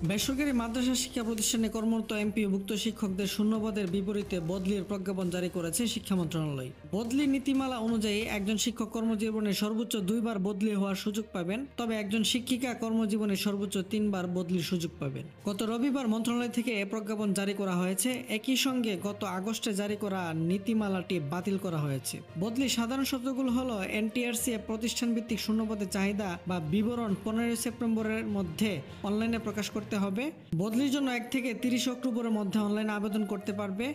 বেসরকারি মাদ্রাসা শিক্ষা প্রতিষ্ঠানে কর্মরত এমপিওভুক্ত শিক্ষকদের শূন্যপদের বিপরীতে বদলির প্রজ্ঞাপন জারি করেছে শিক্ষা মন্ত্রণালয়। বদলি নীতিমালা অনুযায়ী একজন শিক্ষক কর্মজীবনে সর্বোচ্চ 2 বার বদলি হওয়ার সুযোগ পাবেন, তবে একজন শিক্ষিকা কর্মজীবনে সর্বোচ্চ 3 বার বদলির সুযোগ পাবেন। গত রবিবার মন্ত্রণালয় থেকে এ প্রজ্ঞাপন জারি করা হয়েছে। একই সঙ্গে গত আগস্টে জারি করা নীতিমালাটি বাতিল করা হয়েছে। বদলির সাধারণ শর্তগুলো হলো এনটিআরসি প্রতিষ্ঠান ভিত্তিক শূন্যপদের চাহিদা বা বিবরণ 15 সেপ্টেম্বরের মধ্যে অনলাইনে প্রকাশ করতে হবে। বদলির জন্য 1 থেকে 30 অক্টোবরের মধ্যে অনলাইনে আবেদন করতে পারবে।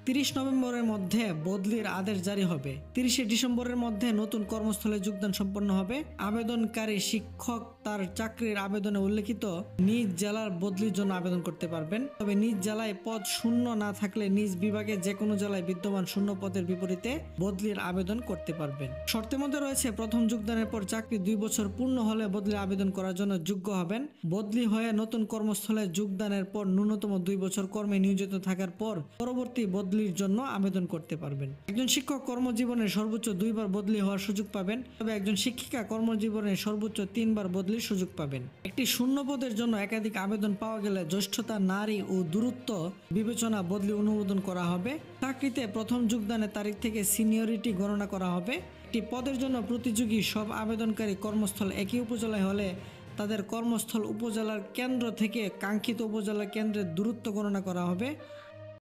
30 নভেম্বরের মধ্যে বদলির আদেশ জারি হবে। 30 ডিসেম্বরের মধ্যে নতুন কর্মস্থলে যোগদান সম্পন্ন হবে। আবেদনকারী শিক্ষক তার চাকরির আবেদনে উল্লেখিত নিজ জেলার বদলির জন্য আবেদন করতে পারবেন। তবে নিজ জেলায় পদ শূন্য না থাকলে নিজ বিভাগে যে কোনো জেলায় বিদ্যমান শূন্য পদের বিপরীতে বদলির আবেদন করতে পারবেন। শর্তের মধ্যে রয়েছে, প্রথম যোগদানের পর চাকরি 2 বছর পূর্ণ হলে বদলির আবেদন করার জন্য যোগ্য হবেন। বদলি হয়ে নতুন কর্মস্থলে যোগদানের পর ন্যূনতম 2 বছর কর্মে নিয়োজিত থাকার পর পরবর্তী বদলির জন্য আবেদন করতে পারবেন। একজন শিক্ষক কর্মজীবনে সর্বোচ্চ 2 বার বদলি হওয়ার সুযোগ পাবেন, তবে একজন শিক্ষিকা কর্মজীবনে সর্বোচ্চ 3 বার বদলির সুযোগ পাবেন। একটি শূন্য পদের জন্য একাধিক আবেদন পাওয়া গেলে জ্যেষ্ঠতা, নারী ও দূরত্ব বিবেচনা বদলি অনুমোদন করা হবে। চাকরিতে প্রথম যোগদানের তারিখ থেকে সিনিয়রিটি গণনা করা হবে। একটি পদের জন্য প্রতিযোগী সব আবেদনকারী কর্মস্থল একই উপজেলায় হলে তাদের কর্মস্থল উপজেলার কেন্দ্র থেকে কাঙ্ক্ষিত উপজেলা কেন্দ্রের দূরত্ব গণনা করা হবে।